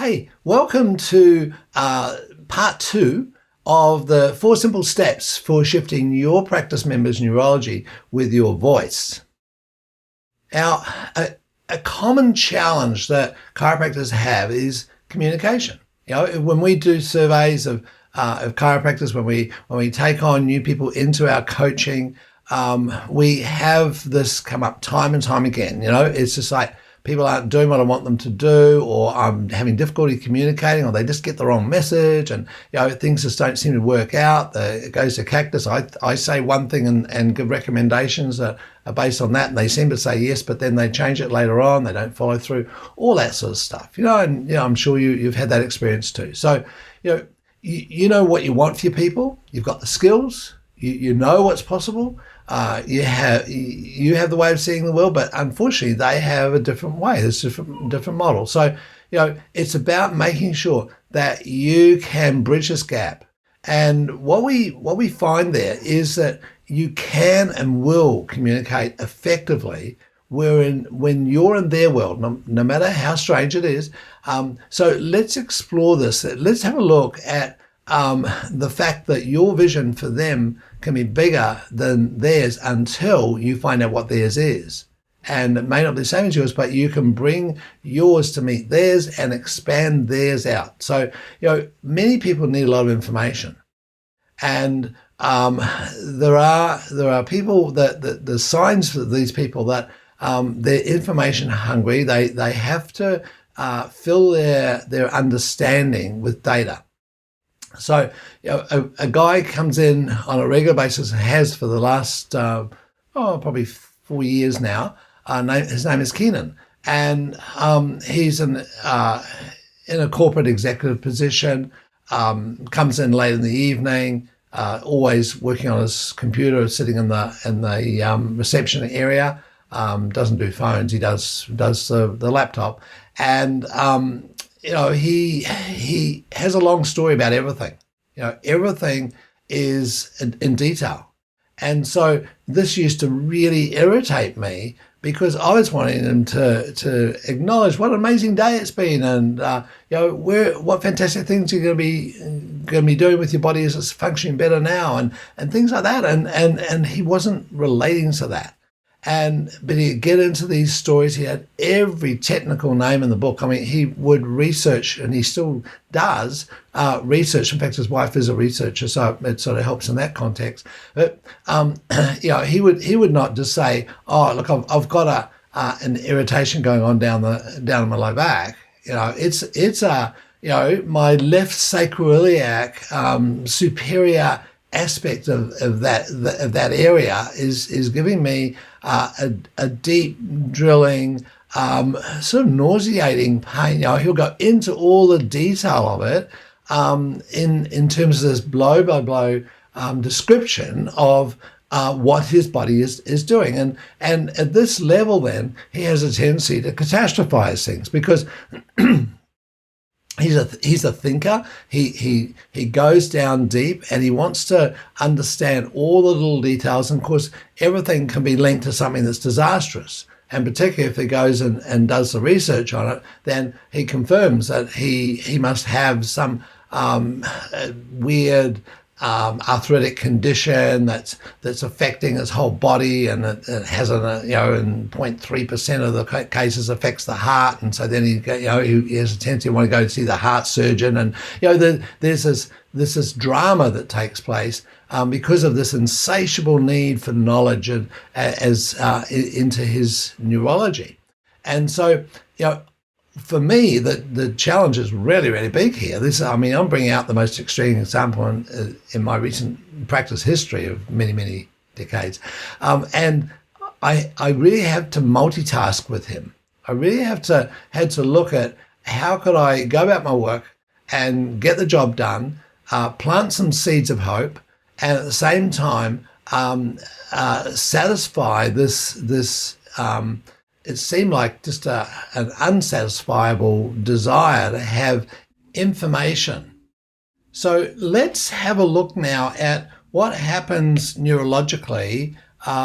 Hey, welcome to part 2 of the 4 simple steps for shifting your practice members' neurology with your voice. Now, a common challenge that chiropractors have is communication. You know, when we do surveys of chiropractors, when we take on new people into our coaching, we have this come up time and time again. You know, it's just like, people aren't doing what I want them to do, or I'm having difficulty communicating, or they just get the wrong message, and things just don't seem to work out. It goes to cactus. I say one thing and give recommendations that are based on that, and they seem to say yes, but then they change it later on. They don't follow through. All that sort of stuff. And I'm sure you've had that experience too. So you know what you want for your people. You've got the skills. You know what's possible. You have the way of seeing the world, but unfortunately they have a different way. There's different model. So it's about making sure that you can bridge this gap. And what we find there is that you can and will communicate effectively when you're in their world, no matter how strange it is. So let's explore this. Let's have a look at the fact that your vision for them can be bigger than theirs until you find out what theirs is. And it may not be the same as yours, but you can bring yours to meet theirs and expand theirs out. So, many people need a lot of information. And there are people that the signs for these people that they're information hungry. They have to fill their understanding with data. So a guy comes in on a regular basis and has for the last, probably 4 years now. His name is Keenan, and he's in a corporate executive position, comes in late in the evening, always working on his computer, sitting in the reception area, doesn't do phones, he does the laptop. And he has a long story about everything. Everything is in detail. And so this used to really irritate me because I was wanting him to acknowledge what an amazing day it's been, and what fantastic things you're going to be doing with your body as it's functioning better now, and things like that. And he wasn't relating to that. But he'd get into these stories. He had every technical name in the book. I mean, he would research, and he still does research. In fact, his wife is a researcher, so it sort of helps in that context. But he would not just say, "Oh, look, I've got an irritation going on down my low back." It's my left sacroiliac superior aspect of that area is giving me a deep drilling, sort of nauseating pain. He'll go into all the detail of it in terms of this blow by blow description of what his body is doing, and at this level, then he has a tendency to catastrophize things because. He's a thinker. He goes down deep, and he wants to understand all the little details. And of course, everything can be linked to something that's disastrous. And particularly if he goes and does the research on it, then he confirms that he must have some weird arthritic condition that's affecting his whole body, and it has in 0.3% of the cases affects the heart, and so then he has a tendency to want to go see the heart surgeon, and there's this drama that takes place because of this insatiable need for knowledge into his neurology. And so for me, the challenge is really, really big here. I'm bringing out the most extreme example in my recent practice history of many, many decades. And I really have to multitask with him. I really had to look at how could I go about my work and get the job done, plant some seeds of hope, and at the same time satisfy this it seemed like just an unsatisfiable desire to have information. So let's have a look now at what happens neurologically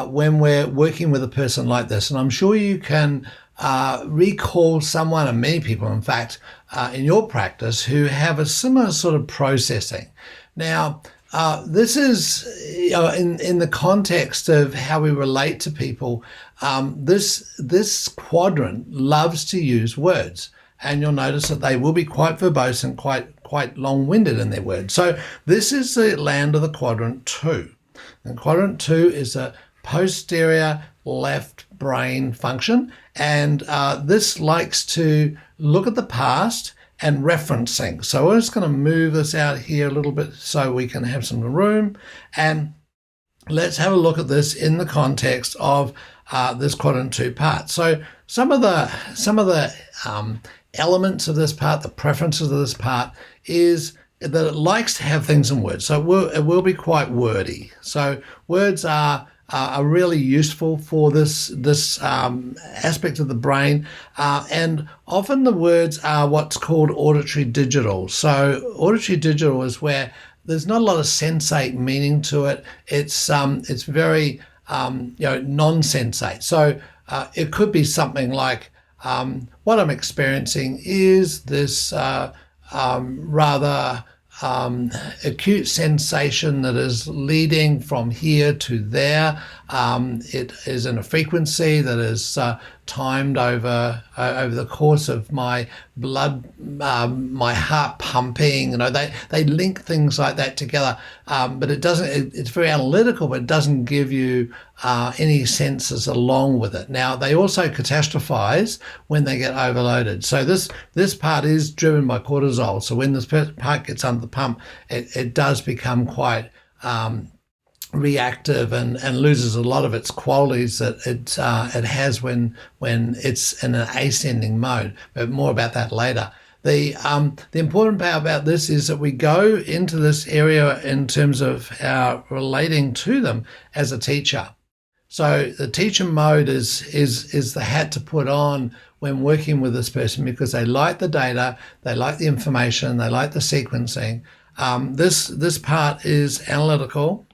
when we're working with a person like this. And I'm sure you can recall someone, and many people, in fact, in your practice who have a similar sort of processing. Now, this is, in the context of how we relate to people, this quadrant loves to use words. And you'll notice that they will be quite verbose and quite long-winded in their words. So this is the land of the quadrant 2. And quadrant 2 is a posterior left brain function, and this likes to look at the past and referencing. So we're just going to move this out here a little bit so we can have some room, and let's have a look at this in the context of this quadrant 2 part. So some of the elements of this part, the preferences of this part, is that it likes to have things in words. So it will be quite wordy. So words are really useful for this aspect of the brain, and often the words are what's called auditory digital. So auditory digital is where there's not a lot of sensate meaning to it. It's very non-sensate. So it could be something like, what I'm experiencing is this rather acute sensation that is leading from here to there. It is in a frequency that is timed over the course of my blood, my heart pumping. They link things like that together, but it doesn't. It's very analytical, but it doesn't give you any senses along with it. Now, they also catastrophize when they get overloaded. So this part is driven by cortisol. So when this part gets under the pump, it does become quite reactive and loses a lot of its qualities that it has when it's in an ascending mode. But more about that later. The important part about this is that we go into this area in terms of our relating to them as a teacher. So the teacher mode is the hat to put on when working with this person, because they like the data, they like the information, they like the sequencing. This part is analytical.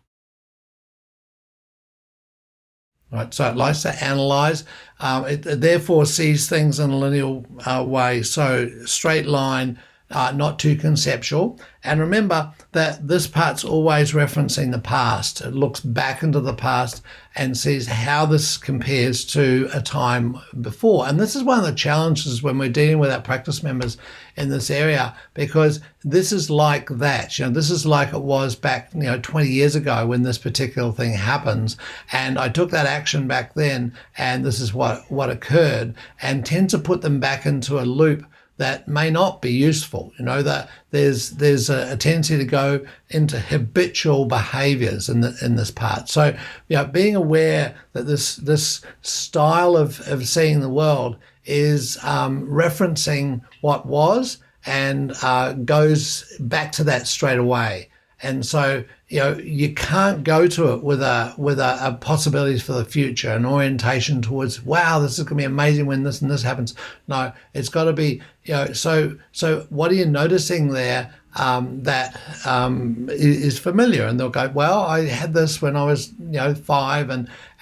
Right, so it likes to analyze. It therefore sees things in a linear way. So straight line, not too conceptual. And remember that this part's always referencing the past. It looks back into the past and sees how this compares to a time before. And this is one of the challenges when we're dealing with our practice members in this area, because this is like that. This is like it was back 20 years ago when this particular thing happens, and I took that action back then, and this is what occurred, and tend to put them back into a loop that may not be useful. That there's a tendency to go into habitual behaviors in this part. So being aware that this style of seeing the world is referencing what was and goes back to that straight away. And so you can't go to it with a possibilities for the future, an orientation towards, wow, this is going to be amazing when this and this happens. No, it's got to be, so what are you noticing there that is familiar? And they'll go, well, I had this when I was 5,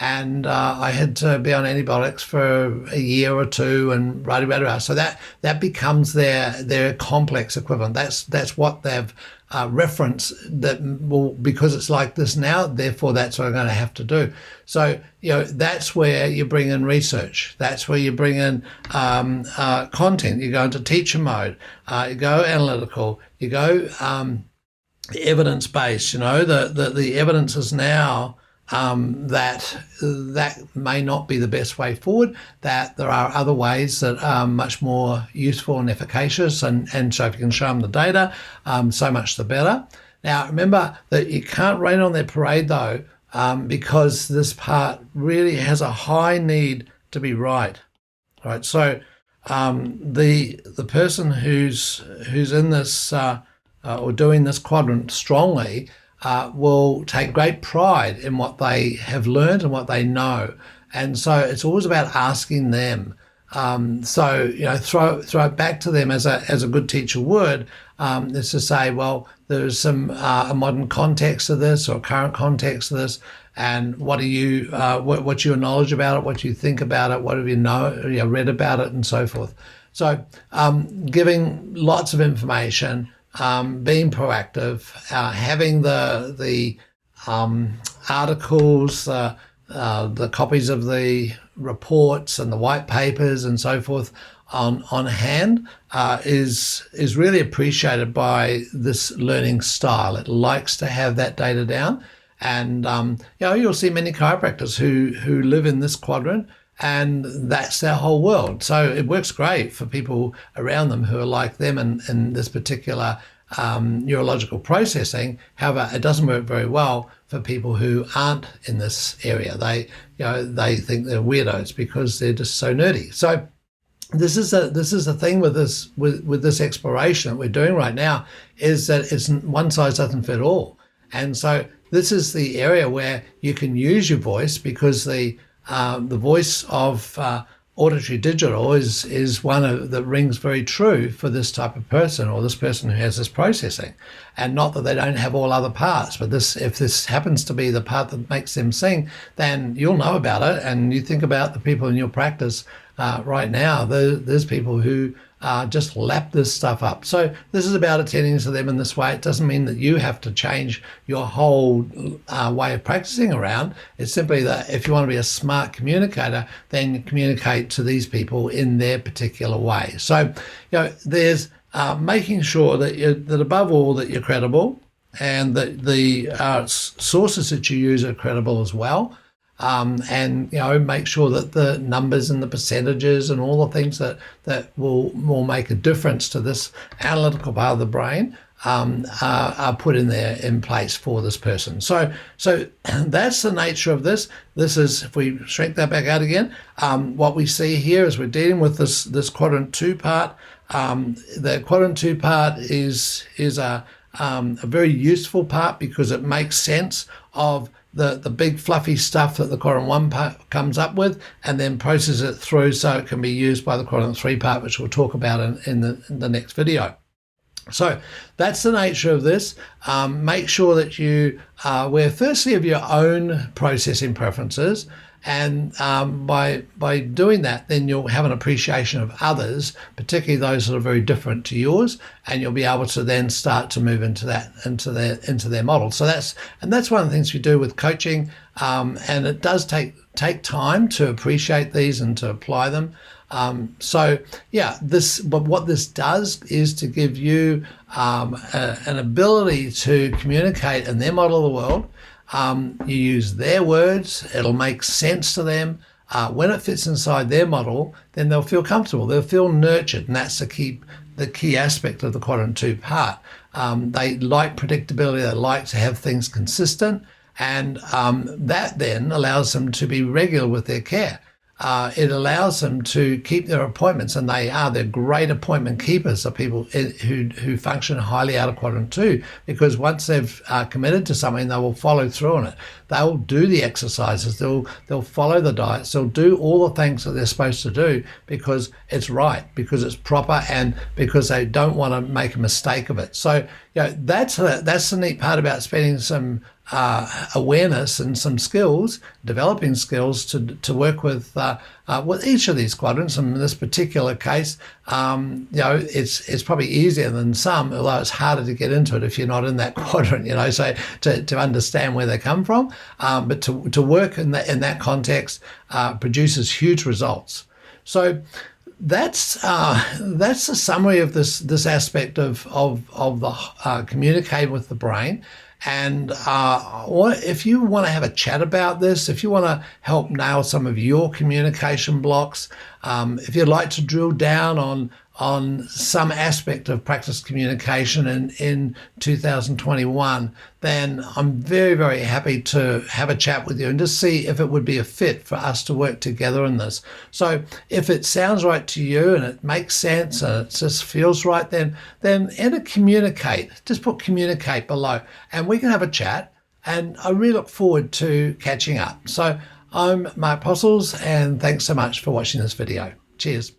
and I had to be on antibiotics for a year or two, and rah. So that becomes their complex equivalent. That's what they've reference, that will, because it's like this now, therefore that's what I'm going to have to do. So that's where you bring in research. That's where you bring in content. You go into teacher mode. You go analytical. You go evidence based. The evidence is now that may not be the best way forward, that there are other ways that are much more useful and efficacious, and so if you can show them the data, so much the better. Now, remember that you can't rain on their parade though, because this part really has a high need to be right. All right, so the person who's in this or doing this quadrant strongly will take great pride in what they have learned and what they know. And so it's always about asking them. So throw it back to them as a good teacher would, is to say, well, there's some a modern context of this or current context of this, and what are you, what's your knowledge about it, what do you think about it, what have you read about it, and so forth. So giving lots of information, being proactive, having the articles, the copies of the reports and the white papers and so forth on hand is really appreciated by this learning style. It likes to have that data down, and you'll see many chiropractors who live in this quadrant, and that's their whole world. So it works great for people around them who are like them in this particular neurological processing. However, it doesn't work very well for people who aren't in this area. They think they're weirdos because they're just so nerdy. So this is the thing with this exploration that we're doing right now, is that it's one size doesn't fit all. And so this is the area where you can use your voice, because the voice of auditory digital is one that rings very true for this type of person, or this person who has this processing. And not that they don't have all other parts, but if this happens to be the part that makes them sing, then you'll know about it. And you think about the people in your practice right now, there's people who just lap this stuff up. So this is about attending to them in this way. It doesn't mean that you have to change your whole way of practicing around. It's simply that if you want to be a smart communicator, then communicate to these people in their particular way. So there's making sure that above all that you're credible, and that the sources that you use are credible as well. And make sure that the numbers and the percentages and all the things that will make a difference to this analytical part of the brain are put in place for this person. So that's the nature of this. This is, if we shrink that back out again, what we see here is we're dealing with this quadrant 2 part. The quadrant 2 part is a very useful part, because it makes sense of the big fluffy stuff that the quadrant 1 part comes up with, and then processes it through so it can be used by the quadrant 3 part, which we'll talk about in the next video. So that's the nature of this. Make sure that you are aware firstly of your own processing preferences, and by doing that, then you'll have an appreciation of others, particularly those that are very different to yours, and you'll be able to then start to move into their model. So that's one of the things we do with coaching, and it does take time to appreciate these and to apply them. But what this does is to give you an ability to communicate in their model of the world. You use their words, it'll make sense to them. When it fits inside their model, then they'll feel comfortable, they'll feel nurtured, and that's the key aspect of the quadrant 2 part. They like predictability, they like to have things consistent, and that then allows them to be regular with their care. It allows them to keep their appointments, and they're great appointment keepers of people who function highly out of quadrant 2, because once they've committed to something, they will follow through on it. They'll do the exercises, they'll follow the diets, they'll do all the things that they're supposed to do, because it's right, because it's proper, and because they don't want to make a mistake of it. So that's the neat part about spending some awareness and some skills, developing skills to work with each of these quadrants. And in this particular case, it's probably easier than some, although it's harder to get into it if you're not in that quadrant. So to understand where they come from, but to work in that context produces huge results. So that's the summary of this aspect of the communicating with the brain. And if you want to have a chat about this, if you want to help nail some of your communication blocks, if you'd like to drill down on some aspect of practice communication in 2021, then I'm very, very happy to have a chat with you and just see if it would be a fit for us to work together in this. So if it sounds right to you and it makes sense and it just feels right, then enter communicate. Just put communicate below and we can have a chat, and I really look forward to catching up. So I'm Mark Postles, and thanks so much for watching this video. Cheers.